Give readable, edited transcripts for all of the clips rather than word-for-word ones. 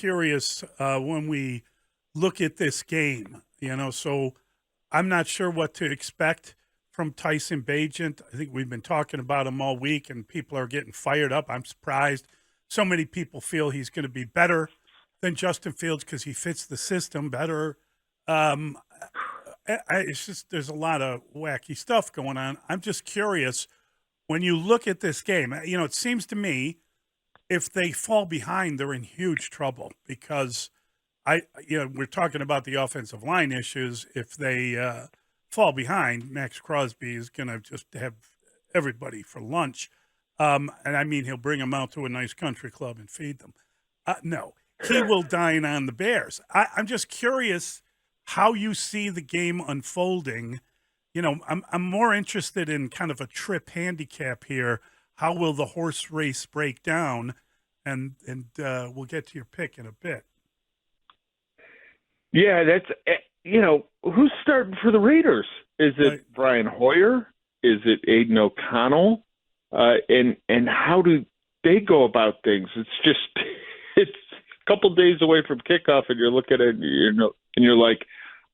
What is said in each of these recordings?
curious when we look at this game, so I'm not sure what to expect from Tyson Bagent. I think we've been talking about him all week, and people are getting fired up. I'm surprised so many people feel he's going to be better than Justin Fields because he fits the system better. It's just there's a lot of wacky stuff going on. I'm just curious, when you look at this game, it seems to me if they fall behind, they're in huge trouble because we're talking about the offensive line issues. If they fall behind, Maxx Crosby is going to just have everybody for lunch. And I mean, he'll bring them out to a nice country club and feed them. No, he will dine on the Bears. I'm just curious how you see the game unfolding. I'm more interested in kind of a trip handicap here. How will the horse race break down? And we'll get to your pick in a bit. Yeah, that's who's starting for the Raiders? Is it Brian Hoyer? Is it Aiden O'Connell? And how do they go about things? It's a couple days away from kickoff, and you're looking at it, and you're like,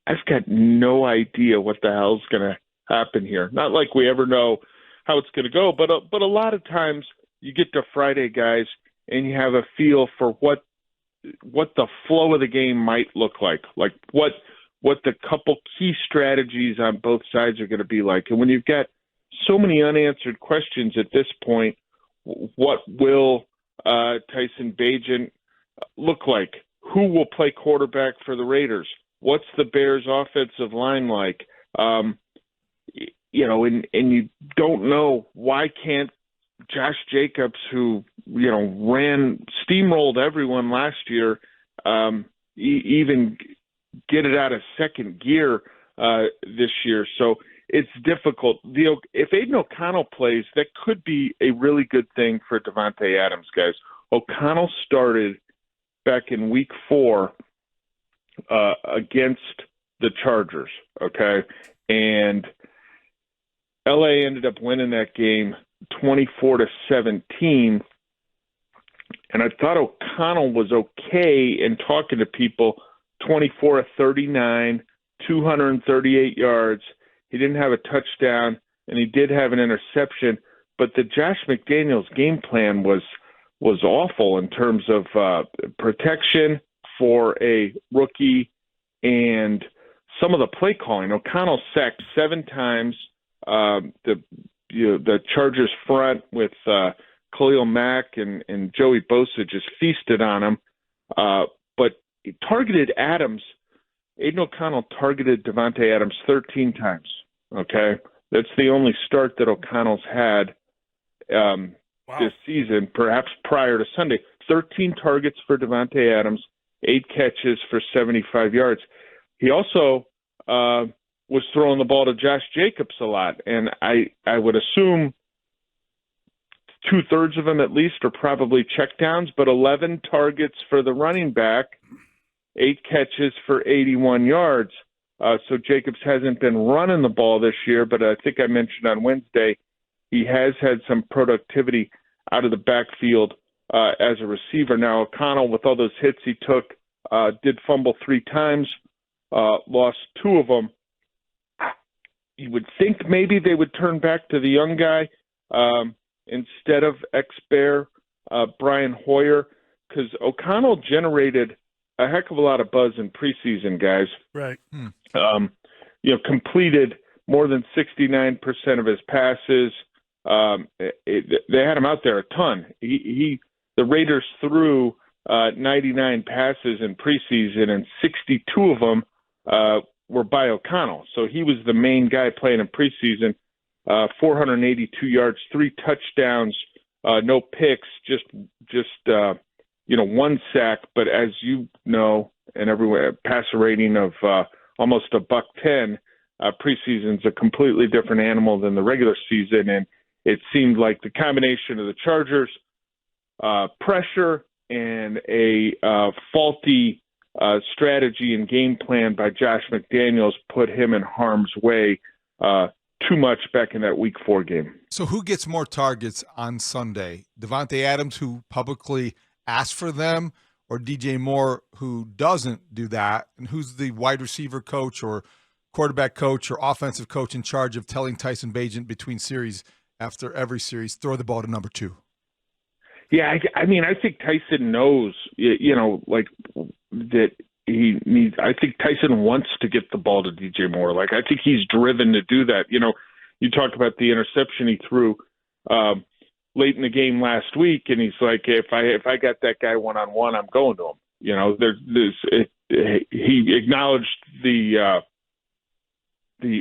I've got no idea what the hell's going to happen here. Not like we ever know how it's going to go, but a lot of times you get to Friday, guys, and you have a feel for what the flow of the game might look like what the couple key strategies on both sides are going to be like. And when you've got so many unanswered questions at this point, what will Tyson Bagent look like? Who will play quarterback for the Raiders? What's the Bears' offensive line like? And you don't know, why can't Josh Jacobs, who steamrolled everyone last year, even get it out of second gear this year? So it's difficult. If Aiden O'Connell plays, that could be a really good thing for Davante Adams, guys. O'Connell started back in week 4 against the Chargers, okay? And LA ended up winning that game 24-17. And I thought O'Connell was okay in talking to people, 24 of 39, 238 yards. He didn't have a touchdown, and he did have an interception. But the Josh McDaniels game plan was awful in terms of protection for a rookie and some of the play calling. O'Connell sacked 7 times. The Chargers front with Khalil Mack and Joey Bosa just feasted on him. But he targeted Adams. Aiden O'Connell targeted Davante Adams 13 times. Okay, that's the only start that O'Connell's had this season, perhaps prior to Sunday. 13 targets for Davante Adams, 8 catches for 75 yards. He also was throwing the ball to Josh Jacobs a lot, and I would assume 2/3 of them at least are probably checkdowns, but 11 targets for the running back, 8 catches for 81 yards. So Jacobs hasn't been running the ball this year, but I think I mentioned on Wednesday he has had some productivity out of the backfield as a receiver. Now, O'Connell, with all those hits he took, did fumble 3 times, lost 2 of them. You would think maybe they would turn back to the young guy instead of ex-Bear Brian Hoyer, because O'Connell generated a heck of a lot of buzz in preseason, guys. Right. Completed more than 69% of his passes. They had him out there a ton. The Raiders threw 99 passes in preseason, and 62 of them were by O'Connell. So he was the main guy playing in preseason. 482 yards, 3 touchdowns, no picks, just 1 sack. But as you know, and everyone, passer rating of almost $110. Preseason's a completely different animal than the regular season, and it seemed like the combination of the Chargers' pressure and a faulty strategy and game plan by Josh McDaniels put him in harm's way too much back in that Week 4 game. So who gets more targets on Sunday? Davante Adams, who publicly asked for them, or DJ Moore who doesn't do that? And who's the wide receiver coach or quarterback coach or offensive coach in charge of telling Tyson Bagent between series, after every series, throw the ball to number 2? Yeah, I mean, I think Tyson knows, like that he needs. I think Tyson wants to get the ball to DJ Moore. Like, I think he's driven to do that. You talk about the interception he threw late in the game last week, and he's like, if I got that guy one-on-one, I'm going to him. He acknowledged the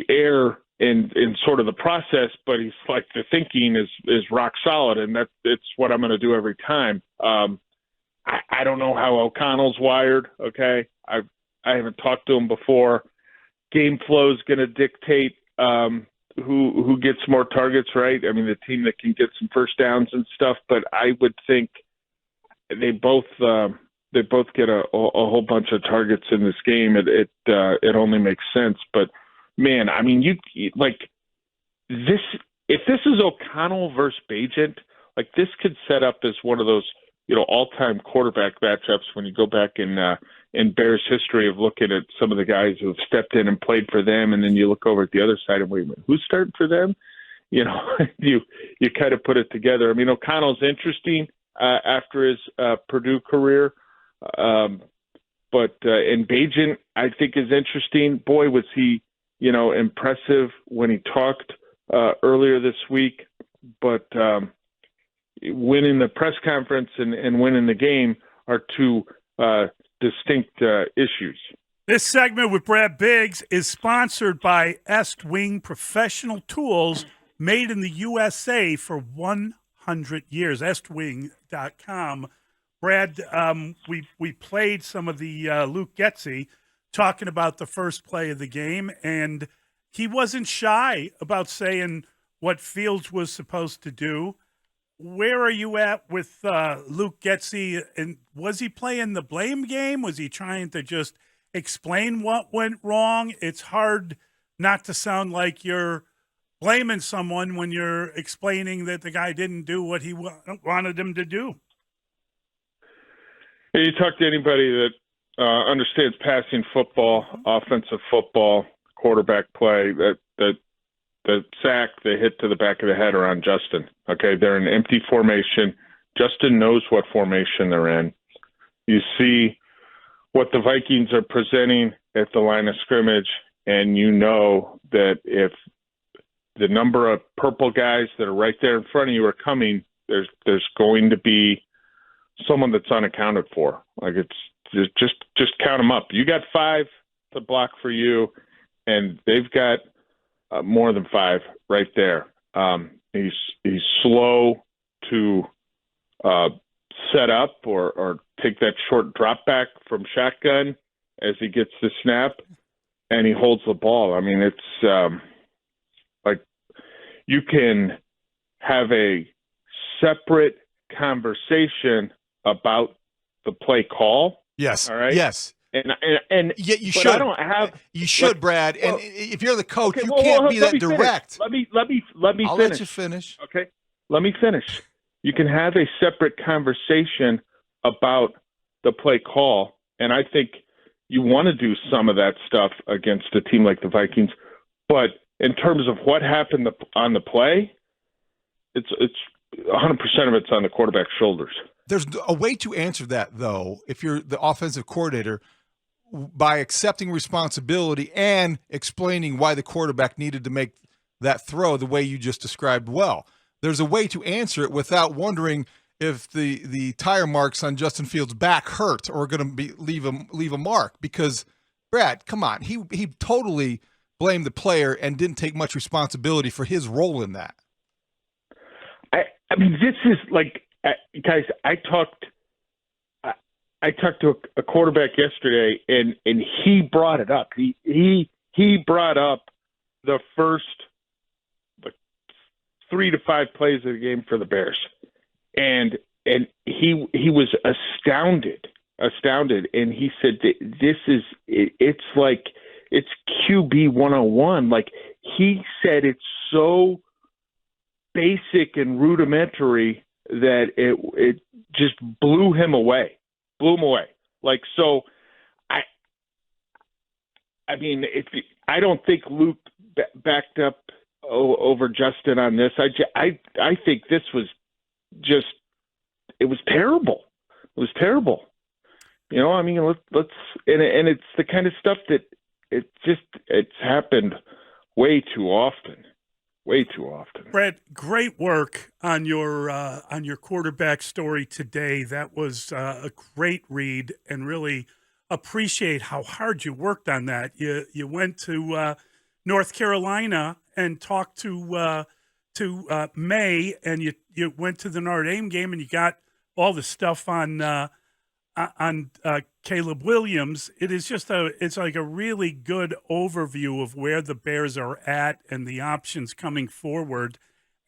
error in sort of the process, but he's like, the thinking is rock solid, and it's what I'm going to do every time. I don't know how O'Connell's wired. Okay, I haven't talked to him before. Game flow is going to dictate who gets more targets, right? I mean, the team that can get some first downs and stuff. But I would think they both get a whole bunch of targets in this game. It only makes sense. But man, I mean, you like this. If this is O'Connell versus Bagent, like, this could set up as one of those all-time quarterback matchups when you go back in Bears history of looking at some of the guys who have stepped in and played for them, and then you look over at the other side and wait a minute, who's starting for them? You kind of put it together. I mean, O'Connell's interesting after his Purdue career, but and Bagent, I think, is interesting. Boy, was he impressive when he talked earlier this week, but winning the press conference and winning the game are two distinct issues. This segment with Brad Biggs is sponsored by Est Wing Professional Tools, made in the USA for 100 years. EstWing.com. Brad, we played some of the Luke Getzy talking about the first play of the game, and he wasn't shy about saying what Fields was supposed to do. Where are you at with Luke Getzy? And was he playing the blame game? Was he trying to just explain what went wrong? It's hard not to sound like you're blaming someone when you're explaining that the guy didn't do what he wanted him to do. You talk to anybody that understands passing football, offensive football, quarterback play, that the sack, the hit to the back of the head are on Justin. Okay, they're in empty formation. Justin knows what formation they're in. You see what the Vikings are presenting at the line of scrimmage, and you know that if the number of purple guys that are right there in front of you are coming, there's going to be someone that's unaccounted for. Like, it's just count them up. You got 5 to block for you, and they've got more than 5 right there. He's slow to set up or take that short drop back from shotgun as he gets the snap, and he holds the ball. I mean, it's like you can have a separate conversation about the play call. Yes. All right. Yes. And yeah, you but should. I don't have. You should, like, Brad. well, and if you're the coach, okay, you well, can't be let that me direct. Finish. Let me I'll finish. let you finish. Okay. Let me finish. You can have a separate conversation about the play call, and I think you want to do some of that stuff against a team like the Vikings. But in terms of what happened on the play, it's 100% of it's on the quarterback's shoulders. There's a way to answer that, though, if you're the offensive coordinator, by accepting responsibility and explaining why the quarterback needed to make that throw the way you just described well. There's a way to answer it without wondering if the tire marks on Justin Fields' back hurt or going to leave a mark. Because, Brad, come on, he totally blamed the player and didn't take much responsibility for his role in that. I mean, this is like, guys, I talked to a quarterback yesterday, and he brought it up. He brought up the first 3 to 5 plays of the game for the Bears, and he was astounded, and he said, it's like it's QB 101. Like, he said, it's so basic and rudimentary that it just blew him away. blew them away. Like, so I mean, I don't think Luke backed up over Justin on this. I think this was just, it was terrible. It was terrible. You know, I mean, let's and it's the kind of stuff that it's happened way too often. Way too often. Brad, great work on your quarterback story today. That was a great read, and really appreciate how hard you worked on that. You went to North Carolina and talked to May, and you went to the Notre Dame game, and you got all the stuff on Caleb Williams. It is just it's like a really good overview of where the Bears are at and the options coming forward.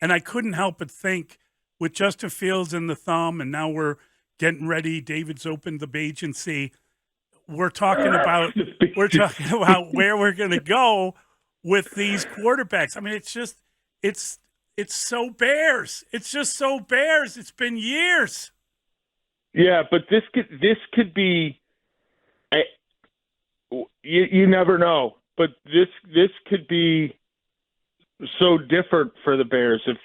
And I couldn't help but think, with Justin Fields in the thumb, and now we're getting ready. David's opened the agency. We're talking about where we're going to go with these quarterbacks. I mean, it's so Bears. It's just so Bears. It's been years. Yeah, but this could be. You never know, but this could be so different for the Bears if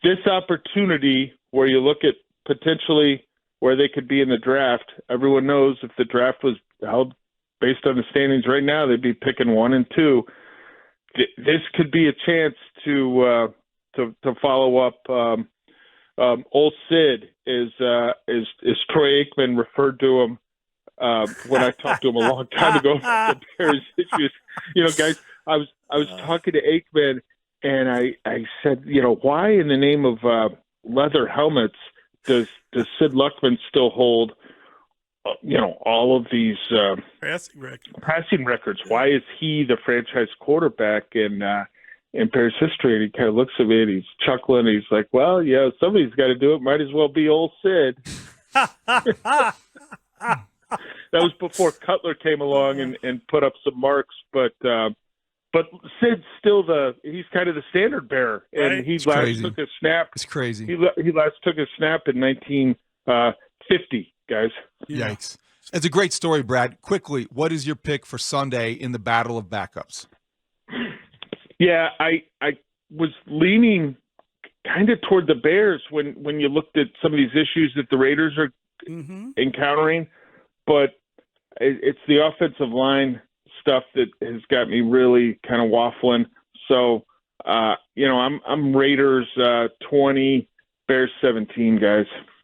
this opportunity where you look at potentially where they could be in the draft. Everyone knows if the draft was held based on the standings right now, they'd be picking 1 and 2. This could be a chance to follow up. Old Sid is Troy Aikman referred to him when I talked to him a long time ago about the Bears issues. You know, guys, I was talking to Aikman, and I said, you know, why in the name of leather helmets does Sid Luckman still hold, you know, all of these passing records? Why is he the franchise quarterback in Bears history? And he kind of looks at me and he's chuckling. He's like, well, yeah, somebody's got to do it. Might as well be old Sid. That was before Cutler came along and put up some marks. But Sid's still he's kind of the standard bearer. And right. he last took a snap. It's crazy. He last took a snap in 1950, guys. Yikes. It's a great story, Brad. Quickly, what is your pick for Sunday in the battle of backups? Yeah, I was leaning kind of toward the Bears when you looked at some of these issues that the Raiders are encountering, but it's the offensive line stuff that has got me really kind of waffling. So, you know, I'm Raiders 20, Bears 17, guys.